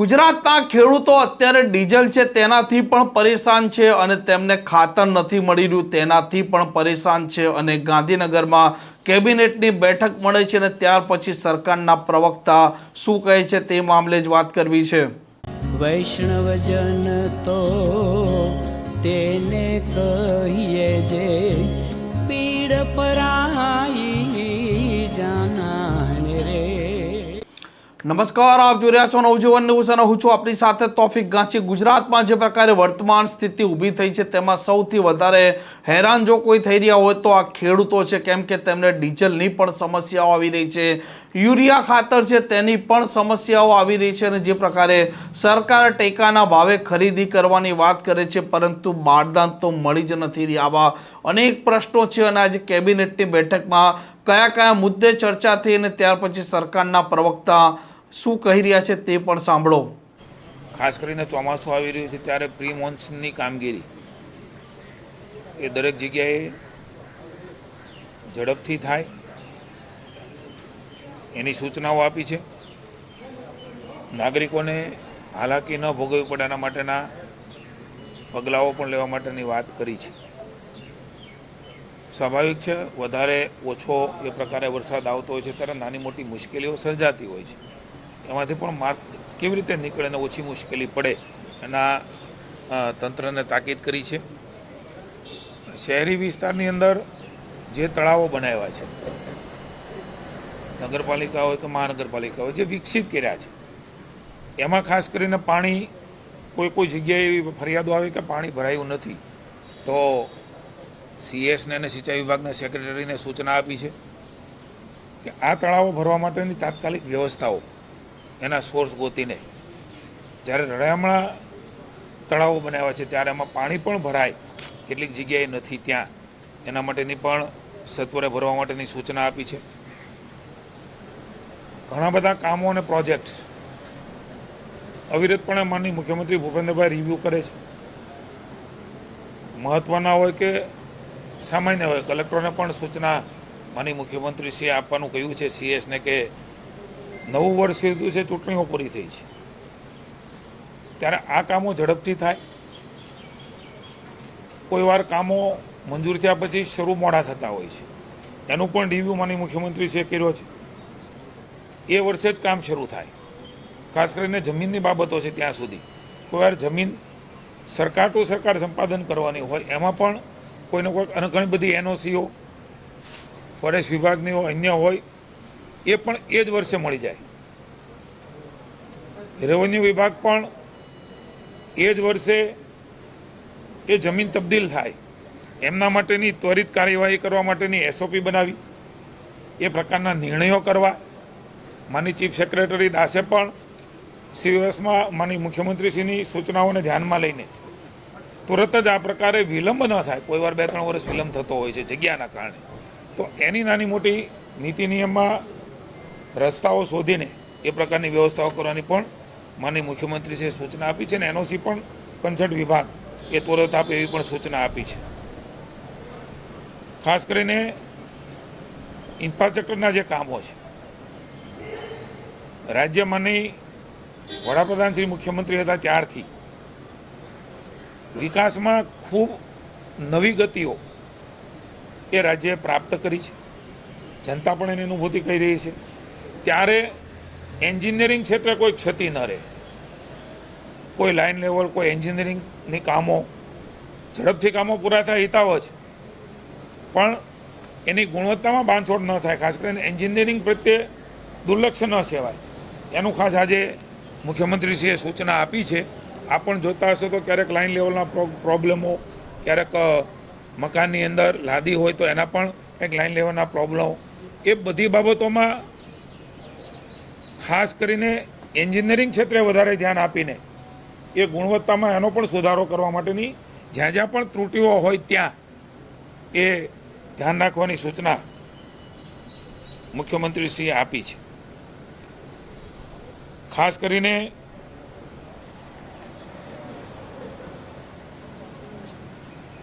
ગુજરાતના ખેડૂતો અત્યારે ડીઝલ છે તેનાથી પણ પરેશાન છે અને તેમને ખાતર નથી મળી રહ્યું તેનાથી પણ પરેશાન છે અને ગાંધીનગરમાં કેબિનેટની બેઠક મળે છે અને ત્યાર પછી સરકારના પ્રવક્તા શું કહે છે તે મામલે જ વાત કરવી છે। વૈષ્ણવજન તો તેને કહીએ જે પીડ પરાઈ જાનાને રે। નમસ્કાર, આપ જોઈ રહ્યા છો નવજીવન ન્યૂઝ અને હું છું આપણી સાથે તોફિક ગાંચી। ગુજરાતમાં જે પ્રકારે વર્તમાન સ્થિતિ ઊભી થઈ છે તેમાં સૌથી વધારે હેરાન જો કોઈ થઈ રહ્યા હોય તો આ ખેડૂતો છે, કેમ કે તેમને ડીઝલની પણ સમસ્યાઓ આવી રહી છે, યુરિયા ખાતર છે તેની પણ સમસ્યાઓ આવી રહી છે અને જે પ્રકારે સરકાર ટેકાના ભાવે ખરીદી કરવાની વાત કરે છે પરંતુ બારદાન તો મળી જ નથી રહી। આવા અનેક પ્રશ્નો છે અને આજે કેબિનેટની બેઠકમાં કયા કયા મુદ્દે ચર્ચા થઈ અને ત્યાર પછી સરકારના પ્રવક્તા શું કહી રહ્યા છે તે પણ સાંભળો। ખાસ કરીને ચોમાસું આવી રહ્યું છે ત્યારે પ્રી મોન્સૂનની કામગીરી એ દરેક જગ્યાએ ઝડપથી થાય એની સૂચનાઓ આપી છે। નાગરિકોને હાલાકી ન ભોગવવી પડે એના માટેના પગલાઓ પણ લેવા માટેની વાત કરી છે। સ્વાભાવિક છે, વધારે ઓછો એ પ્રકારે વરસાદ આવતો હોય છે ત્યારે નાની મોટી મુશ્કેલીઓ સર્જાતી હોય છે, એમાંથી પણ માર્ગ કેવી રીતે નીકળે અને ઓછી મુશ્કેલી પડે એના તંત્રને તાકીદ કરી છે। શહેરી વિસ્તારની અંદર જે તળાવો બનાવ્યા છે, નગરપાલિકા હોય કે મહાનગરપાલિકા હોય, જે વિકસિત કર્યા છે એમાં ખાસ કરીને પાણી કોઈ જગ્યાએ એવી ફરિયાદો આવે કે પાણી ભરાયું નથી તો સીએસને અને સિંચાઈ વિભાગના સેક્રેટરીને સૂચના આપી છે કે આ તળાવો ભરવા માટેની તાત્કાલિક વ્યવસ્થાઓ એના સોર્સ ગોતીને, જ્યારે રળિયામણા તળાવો બનાવ્યા છે ત્યારે એમાં પાણી પણ ભરાય કેટલીક જગ્યાએ નથી ત્યાં એના માટેની પણ સત્વરે ભરવા માટેની સૂચના આપી છે। ઘણા બધા કામો અને પ્રોજેક્ટ્સ અવિરતપણે માનનીય મુખ્યમંત્રી ભૂપેન્દ્રભાઈ રિવ્યૂ કરે છે। મહત્ત્વના હોય કે સામાન્ય હોય, કલેક્ટરોને પણ સૂચના માનનીય મુખ્યમંત્રીશ્રીએ આપવાનું કહ્યું છે સીએસને કે નવું વર્ષ સીધું છે, ચૂંટણીઓ પૂરી થઈ છે ત્યારે આ કામો ઝડપથી થાય। કોઈ વાર કામો મંજૂર થયા પછી શરૂ મોડા થતા હોય છે, એનું પણ રિવ્યૂ માનનીય મુખ્યમંત્રીશ્રીએ કર્યો છે। એ વર્ષે જ કામ શરૂ થાય, ખાસ કરીને જમીનની બાબતો છે ત્યાં સુધી। કોઈ વાર જમીન સરકાર ટુ સરકાર સંપાદન કરવાની હોય એમાં પણ કોઈને કોઈ અને ઘણી બધી એનઓસીઓ ફોરેસ્ટ વિભાગની હોય, અન્ય હોય, એ પણ એ જ વર્ષે મળી જાય। રેવન્યુ વિભાગ પણ એ જ વર્ષે એ જમીન તબદીલ થાય એમના માટેની ત્વરિત કાર્યવાહી કરવા માટેની એસઓપી બનાવી, એ પ્રકારના નિર્ણયો કરવા માનનીય ચીફ સેક્રેટરી દાસે પણ સીઓએસમાં માનનીય મુખ્યમંત્રીશ્રીની સૂચનાઓને ધ્યાનમાં લઈને તુરત જ આ પ્રકારે વિલંબ ન થાય। કોઈ વાર 2-3 વર્ષ વિલંબ થતો હોય છે જગ્યાના કારણે, તો એની નાની મોટી નીતિ નિયમમાં રસ્તાઓ શોધીને એ પ્રકારની વ્યવસ્થાઓ કરવાની પણ માનનીય મુખ્યમંત્રીશ્રીએ સૂચના આપી છે અને એનઓસી પણ કન્સર્ટ વિભાગ એ તુરત આપે એવી પણ સૂચના આપી છે। ખાસ કરીને ઇન્ફ્રાસ્ટ્રક્ચરના જે કામો છે, રાજ્યમાંની વડાપ્રધાન શ્રી મુખ્યમંત્રી હતા ત્યારથી વિકાસમાં ખૂબ નવી ગતિઓ એ રાજ્યએ પ્રાપ્ત કરી છે, જનતા પણ એની અનુભૂતિ કરી રહી છે। ત્યારે એન્જિનિયરિંગ ક્ષેત્રે કોઈ ક્ષતિ ન રહે, કોઈ લાઇન લેવલ, કોઈ એન્જિનિયરિંગની કામો ઝડપથી કામો પૂરા થાય હિતાવ છે, પણ એની ગુણવત્તામાં બાંધછોડ ન થાય, ખાસ કરીને એન્જિનિયરિંગ પ્રત્યે દુર્લક્ષ ન સેવાય, એનું ખાસ આજે મુખ્યમંત્રીશ્રીએ સૂચના આપી છે। આ પણ જોતા હશો તો ક્યારેક લાઇન લેવલના પ્રોબ્લેમો, ક્યારેક મકાનની અંદર લાદી હોય તો એના પણ કંઈક લાઇન લેવલના પ્રોબ્લેમો, એ બધી બાબતોમાં ખાસ કરીને એન્જિનિયરિંગ ક્ષેત્રે વધારે ધ્યાન આપીને એ ગુણવત્તામાં એનો પણ સુધારો કરવા માટેની જ્યાં જ્યાં પણ ત્રુટીઓ હોય ત્યાં એ ધ્યાન રાખવાની સૂચના મુખ્યમંત્રીશ્રીએ આપી છે। ખાસ કરીને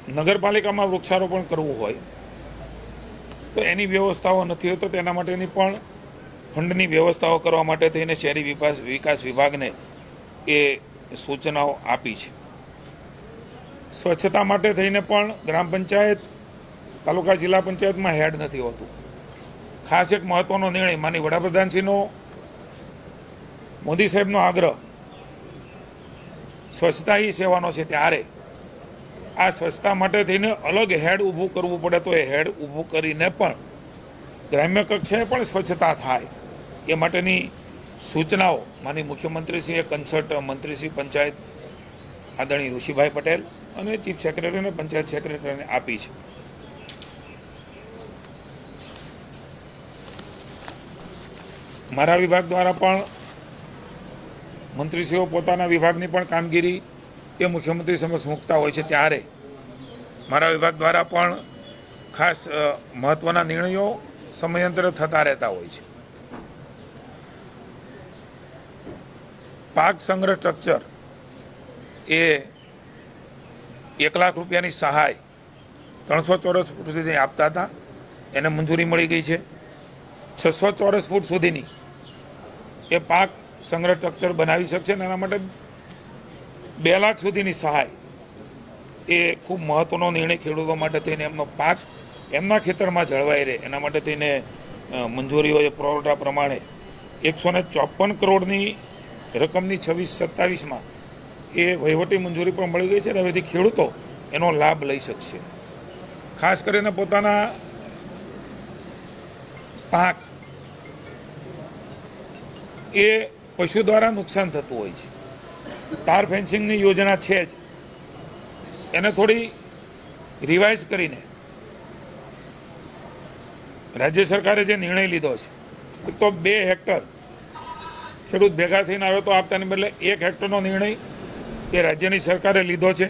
નગરપાલિકામાં વૃક્ષારોપણ કરવું હોય તો એની વ્યવસ્થાઓ નથી હોય તો તેના માટેની પણ ફંડની વ્યવસ્થાઓ કરવા માટે થઈને શહેરી વિકાસ વિભાગને એ સૂચનાઓ આપી છે. સ્વચ્છતા માટે થઈને પણ ગ્રામ પંચાયત, તાલુકા, જિલ્લા પંચાયતમાં હેડ નથી હોતું. ખાસ એક મહત્વનો નિર્ણય માનીય વડાપ્રધાનશ્રીનો, મોદી સાહેબનો આગ્રહ સ્વચ્છતા હી સેવાનો છે, ત્યારે આ સ્વચ્છતા માટે થઈને અલગ હેડ ઊભું કરવું પડે તો એ હેડ ઊભું કરીને પણ ગ્રામ્ય કક્ષાએ પણ સ્વચ્છતા થાય એ માટેની સૂચનાઓ માનીય મુખ્યમંત્રીશ્રીએ કન્સલ્ટ મંત્રીશ્રી પંચાયત આદરણીય ઋષિભાઈ પટેલ અને ચીફ સેક્રેટરી અને પંચાયત સેક્રેટરીને આપી છે. મારા વિભાગ દ્વારા પણ મંત્રીશ્રીઓ પોતાના વિભાગની પણ કામગીરી એ મુખ્યમંત્રી સમક્ષ મૂકતા હોય છે, ત્યારે મારા વિભાગ દ્વારા પણ ખાસ મહત્વના નિર્ણયો સમયાંતરે થતા રહેતા હોય છે. પાક સંગ્રહ સ્ટ્રક્ચર એ 1 લાખ રૂપિયાની સહાય 300 ચોરસ ફૂટ સુધી આપતા હતા, એને મંજૂરી મળી ગઈ છે. 600 ચોરસ ફૂટ સુધીની એ પાક સંગ્રહ સ્ટ્રક્ચર બનાવી શકશે અને એના માટે 2 લાખ સુધીની સહાય એ ખૂબ મહત્વનો નિર્ણય ખેડૂતો માટે થઈને એમનો પાક એમના ખેતરમાં જળવાઈ રહે એના માટે થઈને મંજૂરીઓ એ પુરવઠા પ્રમાણે 154 કરોડની રકમની 26-27માં એ વહીવટી મંજૂરી પણ મળી ગઈ છે અને હવેથી ખેડૂતો એનો લાભ લઈ શકશે. ખાસ કરીને પોતાના પાક એ પશુ દ્વારા નુકસાન થતું હોય છે. તાર ફેન્સિંગની યોજના છે જ, એને થોડી રિવાઇઝ કરીને રાજ્ય સરકારે જે નિર્ણય લીધો છે, એક તો 2 હેક્ટર ખેડૂત ભેગા થઈને આવ્યો તો આપતાની બદલે 1 હેક્ટરનો નિર્ણય એ રાજ્યની સરકારે લીધો છે.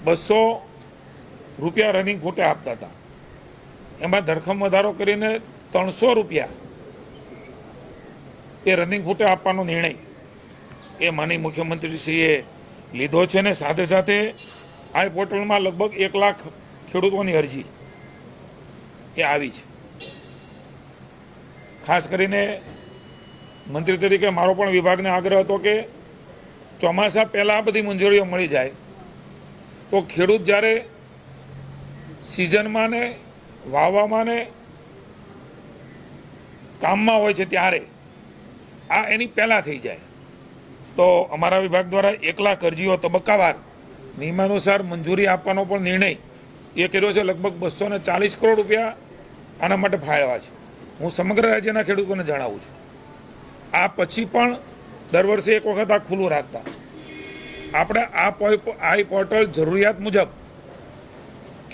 200 રૂપિયા રનિંગ ફૂટે આપતા હતા, એમાં ધરખમ વધારો કરીને 300 રૂપિયા એ રનિંગ ફૂટે આપવાનો નિર્ણય એ માનીય મુખ્યમંત્રીશ્રીએ લીધો છે ને સાથે સાથે આ પોર્ટલમાં લગભગ 1 લાખ ખેડૂતોની અરજી એ આવી છે. ખાસ કરીને મંત્રી તરીકે મારો પણ વિભાગને આગ્રહ હતો કે ચોમાસા પહેલાં આ બધી મંજૂરીઓ મળી જાય તો ખેડૂત જ્યારે સિઝનમાં ને વાવવામાં ને કામમાં હોય છે ત્યારે આ એની પહેલાં થઈ જાય. તો અમારા વિભાગ દ્વારા 1 લાખ અરજીઓ તબક્કાવાર નિયમાનુસાર મંજૂરી આપવાનો પણ નિર્ણય એ કર્યો છે. લગભગ 240 કરોડ રૂપિયા આના માટે ફાળવ્યા છે. હું સમગ્ર રાજ્યના ખેડૂતોને જણાવું છું, આ પછી પણ દર વર્ષે એક વખત આ ખુલ્લું રાખતા આપણે આ પોર્ટલ જરૂરિયાત મુજબ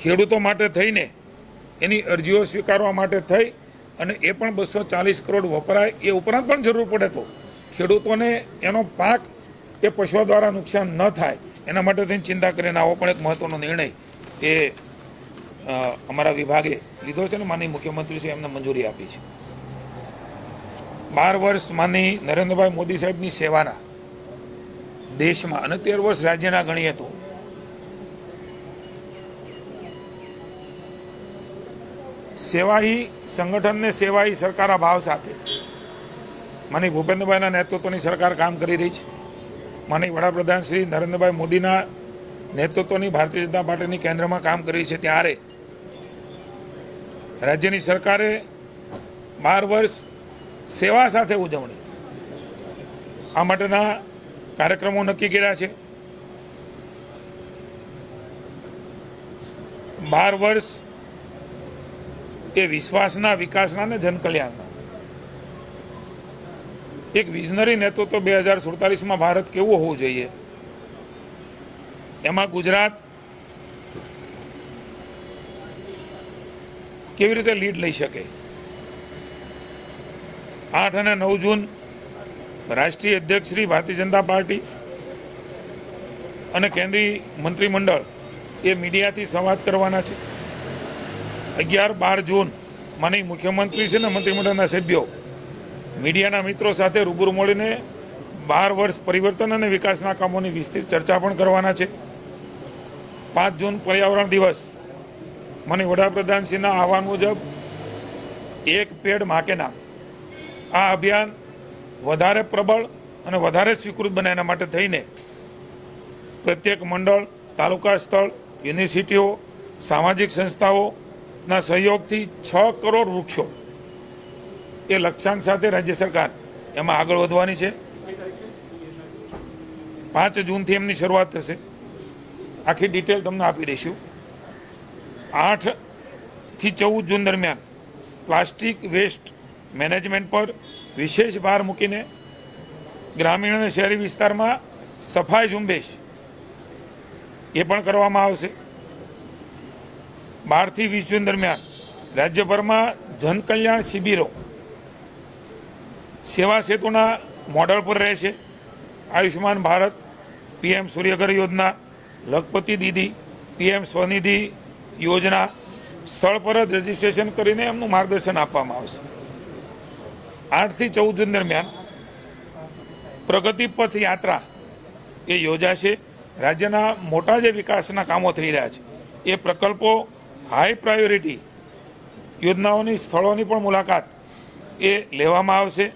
ખેડૂતો માટે થઈને એની અરજીઓ સ્વીકારવા માટે થઈ અને એ પણ 240 કરોડ વપરાય. એ ઉપરાંત પણ જરૂર પડે તો ખેડૂતોને એનો પાક એ પશુઓ દ્વારા નુકસાન ન થાય એના માટે થઈને ચિંતા કરીને આવો પણ એક મહત્વનો નિર્ણય એ અમારા વિભાગે લીધો છે ને માનીય મુખ્યમંત્રીશ્રીએ એમને મંજૂરી આપી છે. 12 વર્ષ માનીય નરેન્દ્રભાઈ મોદી સાહેબની સેવાના દેશમાં અને 13 વર્ષ રાજ્યના ગણીએ તો સેવાહી સંગઠનને સેવાહી સરકારના ભાવ સાથે માનીય ભૂપેન્દ્રભાઈના નેતૃત્વની સરકાર કામ કરી રહી છે. માનીય વડાપ્રધાન શ્રી નરેન્દ્રભાઈ મોદીના નેતૃત્વની ભારતીય જનતા પાર્ટીની કેન્દ્રમાં કામ કરી છે, ત્યારે રાજ્યની સરકારે 12 વર્ષ સેવા સાથે ઉજવણી આ માટેના કાર્યક્રમો નક્કી કર્યા છે. 12 વર્ષ એ વિશ્વાસના, વિકાસના અને જનકલ્યાણના એક વિઝનરી નેતૃત્વ 2047માં ભારત કેવું હોવું જોઈએ એમાં ગુજરાત કેવી રીતે લીડ લઈ શકે. 8 અને 9 જૂન રાષ્ટ્રીય અધ્યક્ષ શ્રી ભારતીય જનતા પાર્ટી અને કેન્દ્રીય મંત્રીમંડળ એ મીડિયાથી સંવાદ કરવાના છે. 11-12 જૂન માનીય મુખ્યમંત્રી છે ને મંત્રીમંડળના સભ્યો મીડિયાના મિત્રો સાથે રૂબરૂ મળીને 12 વર્ષ પરિવર્તન અને વિકાસના કામોની વિસ્તૃત ચર્ચા પણ કરવાના છે. 5 જૂન પર્યાવરણ દિવસ માનીય વડાપ્રધાનશ્રીના આહવાન મુજબ એક પેડ માં કે નામ આ અભિયાન વધારે પ્રબળ અને વધારે સ્વીકૃત બને એના માટે થઈને પ્રત્યેક મંડળ, તાલુકા સ્થળ, યુનિવર્સિટીઓ, સામાજિક સંસ્થાઓના સહયોગથી 6 કરોડ વૃક્ષો એ લક્ષ્યાંક સાથે રાજ્ય સરકાર એમાં આગળ વધવાની છે. 5 જૂનથી એમની શરૂઆત થશે. આખી ડિટેલ તમને આપી દઈશું. 8 થી 14 જૂન દરમિયાન પ્લાસ્ટિક વેસ્ટ મેનેજમેન્ટ પર વિશેષ ભાર મૂકીને ગ્રામીણ અને શહેરી વિસ્તારમાં સફાઈ ઝુંબેશ એ પણ કરવામાં આવશે. 12 થી 20 જૂન દરમિયાન રાજ્યભરમાં જનકલ્યાણ શિબિરો સેવા સેતુના મોડલ પર રહેશે. આયુષ્માન ભારત, પીએમ સૂર્યઘર યોજના, લખપતિ દીદી, પીએમ સ્વનિધિ યોજના સ્થળ પર જ રજીસ્ટ્રેશન કરીને એમનું માર્ગદર્શન આપવામાં આવશે. 8 થી 14 જૂન દરમિયાન પ્રગતિ પથ યાત્રા એ યોજાશે. રાજ્યના મોટા જે વિકાસના કામો થઈ રહ્યા છે એ પ્રકલ્પો, હાઈ પ્રાયોરિટી યોજનાઓની સ્થળોની પણ મુલાકાત એ લેવામાં આવશે.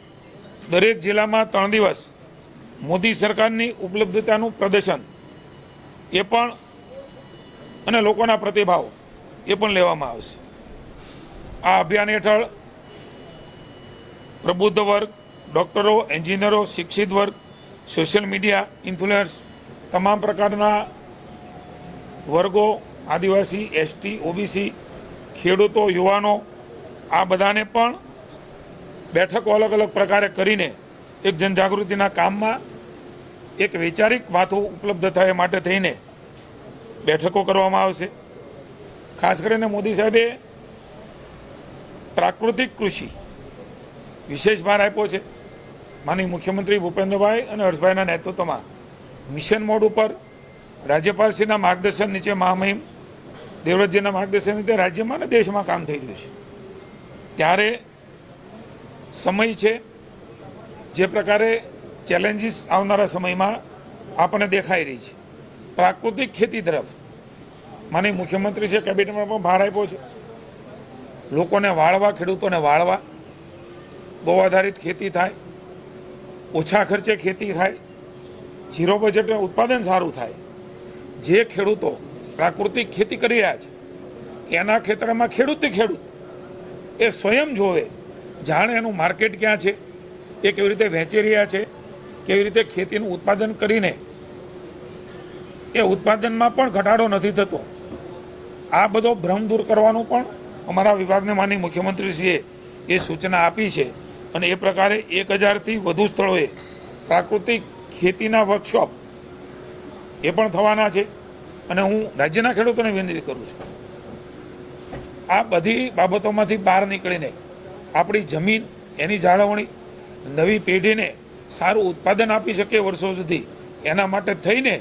દરેક જિલ્લામાં 3 દિવસ મોદી સરકારની ઉપલબ્ધતાનું પ્રદર્શન એ પણ અને લોકોના પ્રતિભાવ એ પણ લેવામાં આવશે. આ અભિયાન હેઠળ પ્રબુદ્ધ વર્ગ, ડૉક્ટરો, એન્જિનિયરો, શિક્ષિત વર્ગ, સોશિયલ મીડિયા ઇન્ફ્લુએન્સ, તમામ પ્રકારના વર્ગો, આદિવાસી, એસટી, ઓબીસી, ખેડૂતો, યુવાનો, આ બધાને પણ બેઠકો અલગ અલગ પ્રકારે કરીને એક જનજાગૃતિના કામમાં એક વૈચારિક વાતો ઉપલબ્ધ થાય માટે થઈને બેઠકો કરવામાં આવશે. ખાસ કરીને મોદી સાહેબે પ્રાકૃતિક કૃષિ વિશેષ ભાર આપ્યો છે. માનનીય મુખ્યમંત્રી ભૂપેન્દ્રભાઈ અને હર્ષભાઈના નેતૃત્વમાં મિશન મોડ ઉપર રાજ્યપાલશ્રીના માર્ગદર્શન નીચે મહામહિમ દેવવ્રતજીના માર્ગદર્શન નીચે રાજ્યમાં અને દેશમાં કામ થઈ રહ્યું છે. ત્યારે સમય છે જે પ્રકારે ચેલેન્જીસ આવનારા સમયમાં આપણને દેખાઈ રહી છે. પ્રાકૃતિક ખેતી તરફ માનનીય મુખ્યમંત્રી છે કેબિનેટમાં પણ ભાર આપ્યો છે. લોકોને વાળવા, ખેડૂતોને વાળવા, ગૌ આધારિત ખેતી થાય, ઓછા ખર્ચે ખેતી થાય, ઝીરો બજેટે ઉત્પાદન સારું થાય. જે ખેડૂતો પ્રાકૃતિક ખેતી કરી રહ્યા છે એના ખેતરમાં ખેડૂત એ સ્વયં જોવે, જાણે એનું માર્કેટ ક્યાં છે, એ કેવી રીતે વેચી રહ્યા છે, કેવી રીતે ખેતીનું ઉત્પાદન કરીને એ ઉત્પાદનમાં પણ ઘટાડો નથી થતો. આ બધો ભ્રમ દૂર કરવાનું પણ અમારા વિભાગને માનનીય મુખ્યમંત્રીશ્રીએ એ સૂચના આપી છે. અને એ પ્રકારે 1000થી વધુ સ્થળોએ પ્રાકૃતિક ખેતીના વર્કશોપ એ પણ થવાના છે. અને હું રાજ્યના ખેડૂતોને વિનંતી કરું છું, આ બધી બાબતોમાંથી બહાર નીકળીને આપણી જમીન, એની જાળવણી, નવી પેઢીને સારું ઉત્પાદન આપી શકે વર્ષો સુધી, એના માટે થઈને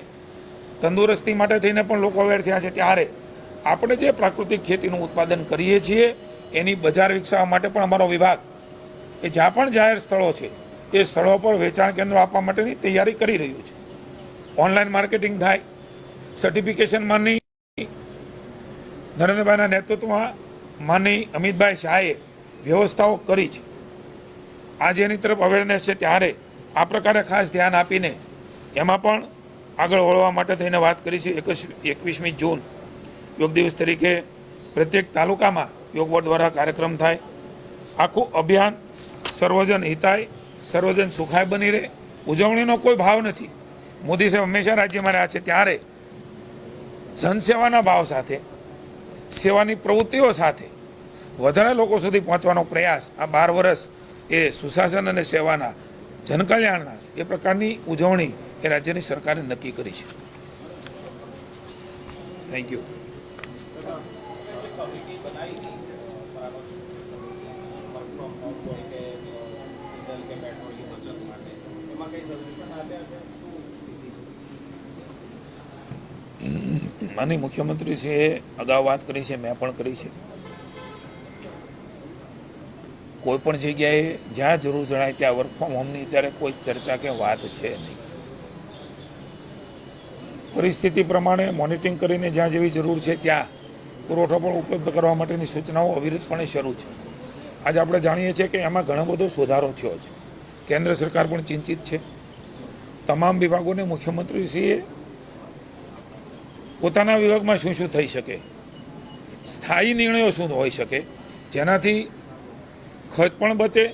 તંદુરસ્તી માટે થઈને પણ લોકો અવેર થયા છે. ત્યારે આપણે જે પ્રાકૃતિક ખેતીનું ઉત્પાદન કરીએ છીએ એની બજાર વિકસાવવા માટે પણ અમારો વિભાગ એ જ્યાં પણ જાહેર સ્થળો છે એ સ્થળો પર વેચાણ કેન્દ્રો આપવા માટેની તૈયારી કરી રહ્યું છે. ઓનલાઈન માર્કેટિંગ થાય, સર્ટિફિકેશન માનની નરેન્દ્રભાઈના નેતૃત્વમાં માનની અમિતભાઈ શાહે વ્યવસ્થાઓ કરી છે. આજે એની તરફ અવેરનેસ છે. ત્યારે આ પ્રકારે ખાસ ધ્યાન આપીને એમાં પણ આગળ વળવા માટે થઈને વાત કરી છે. 21મી જૂન યોગ દિવસ તરીકે પ્રત્યેક તાલુકામાં યોગ બોર્ડ દ્વારા કાર્યક્રમ થાય. આખું અભિયાન સર્વજન હિતાય, સર્વજન સુખાય બની રહે. ઉજવણીનો કોઈ ભાવ નથી. મોદી સાહેબ હંમેશા રાજ્યમાં રહ્યા છે. ત્યારે જનસેવાના ભાવ સાથે, સેવાની પ્રવૃત્તિઓ સાથે વધારે લોકો સુધી પહોંચવાનો પ્રયાસ આ 12 વર્ષ એ સુશાસન અને સેવાના, જનકલ્યાણના એ પ્રકારની ઉજવણી એ રાજ્યની સરકારે નક્કી કરી છે. Thank you. માનનીય મુખ્યમંત્રીશ્રીએ અગાઉ વાત કરી છે, મેં પણ કરી છે. કોઈ પણ જગ્યાએ જ્યાં જરૂર જણાય ત્યાં વર્ક ફ્રોમ હોમની અત્યારે કોઈ ચર્ચા કે વાત છે નહીં. પરિસ્થિતિ પ્રમાણે મોનિટરિંગ કરીને જ્યાં જેવી જરૂર છે ત્યાં પુરવઠો પણ ઉપલબ્ધ કરવા માટેની સૂચનાઓ અવિરતપણે શરૂ છે. આજે આપણે જાણીએ છીએ કે એમાં ઘણો બધો સુધારો થયો છે. કેન્દ્ર સરકાર પણ ચિંતિત છે. તમામ વિભાગોને મુખ્યમંત્રીશ્રીએ પોતાના વિભાગમાં શું શું થઈ શકે, સ્થાયી નિર્ણયો શું હોઈ શકે, જેનાથી ખર્ચ પણ બચે,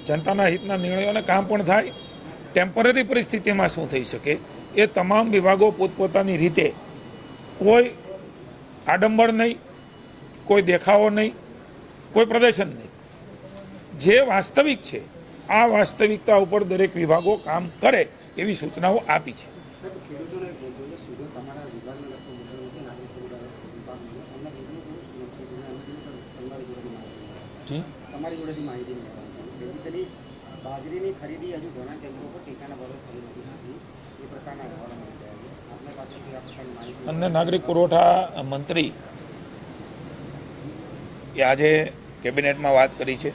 જનતાના હિતના નિર્ણયોને કામ પણ થાય, ટેમ્પરરી પરિસ્થિતિમાં શું થઈ શકે, એ તમામ વિભાગો પોતપોતાની રીતે, કોઈ આડંબર નહીં, કોઈ દેખાવો નહીં, કોઈ પ્રદર્શન નહીં, જે વાસ્તવિક છે આ વાસ્તવિકતા ઉપર દરેક વિભાગો કામ કરે એવી સૂચનાઓ આપી છે. તમારી જોડેથી માહિતી બેઝિકલી બાજરીની ખરીદી હજુ ઘણા કેન્દ્રો પર ટેકાના ભાવે થઈ નથી, એ પ્રકારના અહેવાલો મળી રહ્યા છે. આપની પાસેથી આ પ્રકારની માહિતી. અન્ય નાગરિક પુરવઠા મંત્રી એ આજે કેબિનેટમાં વાત કરી છે.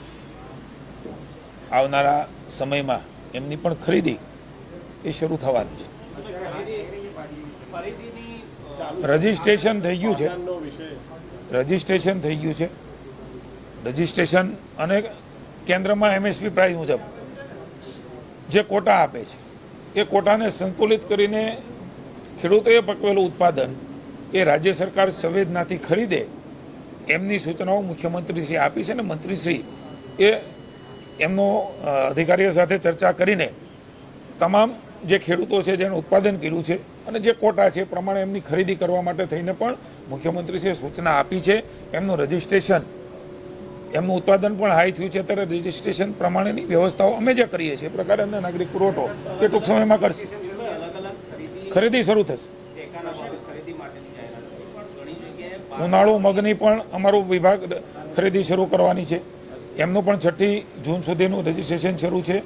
આવનારા સમયમાં એમની પણ ખરીદી એ શરૂ થવાની છે. રજિસ્ટ્રેશન થઈ ગયું છે, રજિસ્ટ્રેશન થઈ ગયું છે. રજિસ્ટ્રેશન અને કેન્દ્રમાં એમએસપી પ્રાઇસ મુજબ જે કોટા આપે છે એ કોટાને સંતુલિત કરીને ખેડૂતોએ પકવેલું ઉત્પાદન એ રાજ્ય સરકાર સંવેદનાથી ખરીદે એમની સૂચનાઓ મુખ્યમંત્રીશ્રી આપી છે. અને મંત્રીશ્રી એ એમનો અધિકારીઓ સાથે ચર્ચા કરીને તમામ જે ખેડૂતો છે જેનું ઉત્પાદન કર્યું છે અને જે કોટા છે એ પ્રમાણે એમની ખરીદી કરવા માટે થઈને પણ મુખ્યમંત્રીશ્રીએ સૂચના આપી છે. એમનું રજિસ્ટ્રેશન, એમનું ઉત્પાદન પણ હાઈ થયું છે, ત્યારે રજિસ્ટ્રેશન પ્રમાણેની વ્યવસ્થાઓ અમે જે કરીએ છીએ એ પ્રકારે અમને નાગરિક પુરવઠો એ ટૂંક સમયમાં કરશે. ખરીદી શરૂ થશે. ઉનાળુ મગની પણ અમારું વિભાગ ખરીદી શરૂ કરવાની છે. એમનું પણ 6 જૂન સુધીનું રજિસ્ટ્રેશન શરૂ છે.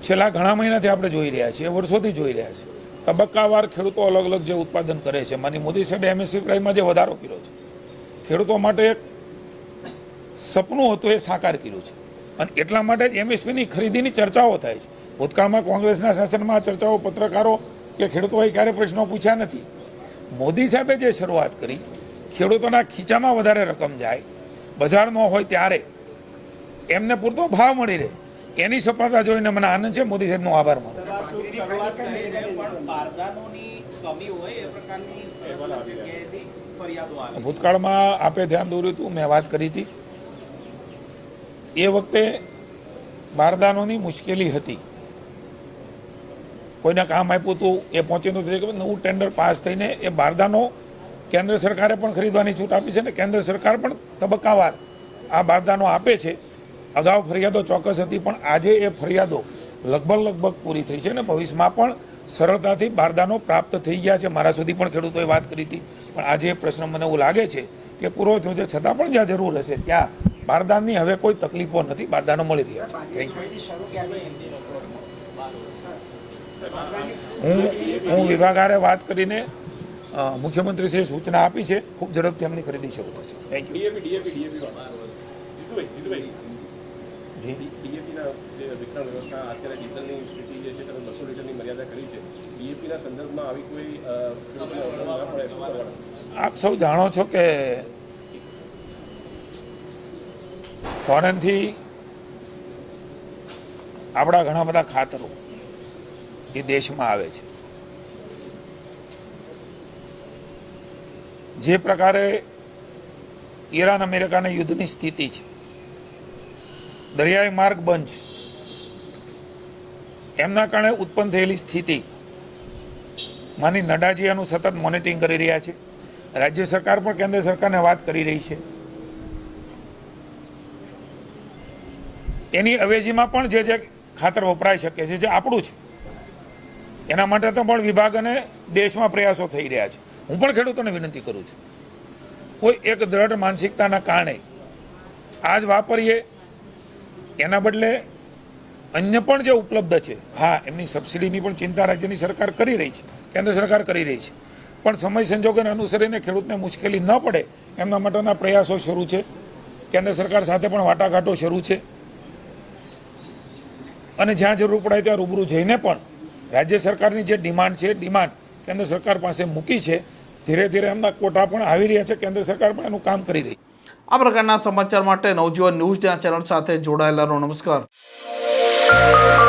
છેલ્લા ઘણા મહિનાથી આપણે જોઈ રહ્યા છીએ, વર્ષોથી જોઈ રહ્યા છીએ, તબક્કાવાર ખેડૂતો અલગ અલગ જે ઉત્પાદન કરે છે. માની મોદી સાહેબે એમએસપી પ્રાઇસમાં જે વધારો કર્યો છે, ખેડૂતો માટે એક સપનું હતું, એ સાકાર કર્યું છે. અને એટલા માટે જ એમએસપીની ખરીદીની ચર્ચાઓ થાય છે. ભૂતકાળમાં કોંગ્રેસના શાસનમાં ચર્ચાઓ પત્રકારો કે ખેડૂતોએ ક્યારે પ્રશ્નો પૂછ્યા નથી. મોદી સાહેબે જે શરૂઆત કરી, ખેડૂતોના ખીચામાં વધારે રકમ જાય, બજાર ન હોય ત્યારે એમને પૂરતો ભાવ મળી રહે, એની સફળતા જોઈને મને આનંદ છે. મોદી સાહેબનો આભાર માનું. ભૂતકાળમાં આપે ધ્યાન દોર્યું હતું, મેં વાત કરી હતી, એ વખતે બારદાનોની મુશ્કેલી હતી. કોઈને કામ આપ્યું હતું એ પહોંચી નથી, નવું ટેન્ડર પાસ થઈને એ બારદાનો કેન્દ્ર સરકારે પણ ખરીદવાની છૂટ આપી છે ને કેન્દ્ર સરકાર પણ તબક્કાવાર આ બારદાનો આપે છે. અગાઉ ફરિયાદો ચોક્કસ હતી, પણ આજે એ ફરિયાદો લગભગ પૂરી થઈ છે અને ભવિષ્યમાં પણ સરળતાથી બારદાનો પ્રાપ્ત થઈ ગયા છે. મારા સુધી પણ ખેડૂતોએ વાત કરી હતી, પણ આજે એ પ્રશ્ન મને એવું લાગે છે કે પૂરો થયો છે, છતાં પણ જ્યાં જરૂર હશે ત્યાં બારદાનની હવે કોઈ તકલીફો નથી, બારદાનો મળી રહ્યા છે. Thank you. હું વિભાગ હારે વાત કરીને મુખ્યમંત્રીશ્રીએ સૂચના આપી છે, ખૂબ ઝડપથી એમની ખરીદી શરૂ થશે. Thank you. આપ સૌ જાણો છો કે ફોરેનથી આપણા ઘણા બધા ખાતરો એ દેશમાં આવે છે. જે પ્રકારે ઈરાન અમેરિકાના યુદ્ધની સ્થિતિ છે, દરિયાઈ માર્ગ બંધ છે, એમના કારણે ઉત્પન્ન થયેલી સ્થિતિ માની નડાજી આનું સતત મોનિટરિંગ કરી રહ્યા છે. રાજ્ય સરકાર પણ કેન્દ્ર સરકારને વાત કરી રહી છે. એની અવેજીમાં પણ જે ખાતર વપરાઈ શકે છે, જે આપણું છે, એના માટે તો પણ વિભાગ અને દેશમાં પ્રયાસો થઈ રહ્યા છે. હું પણ ખેડૂતોને વિનંતી કરું છું, કોઈ એક દ્રઢ માનસિકતાના કારણે આજ વાપરીએ એના બદલે અન્ય પણ જે ઉપલબ્ધ છે, હા એમની સબસિડીની પણ ચિંતા રાજ્યની સરકાર કરી રહી છે, કેન્દ્ર સરકાર કરી રહી છે, પણ સમય સંજોગોને અનુસરીને ખેડૂતને મુશ્કેલી ન પડે એમના માટેના પ્રયાસો શરૂ છે. કેન્દ્ર સરકાર સાથે પણ વાટાઘાટો શરૂ છે અને જ્યાં જરૂર પડે ત્યાં રૂબરૂ જઈને પણ રાજ્ય સરકારની જે ડિમાન્ડ છે, ડિમાન્ડ કેન્દ્ર સરકાર પાસે મૂકી છે. ધીરે ધીરે એમના કોટા પણ આવી રહ્યા છે, કેન્દ્ર સરકાર પણ એનું કામ કરી રહી છે. આ પ્રકારના સમાચાર માટે નવજીવન ન્યૂઝ ચેનલ સાથે જોડાયેલા રહો. નમસ્કાર. છે.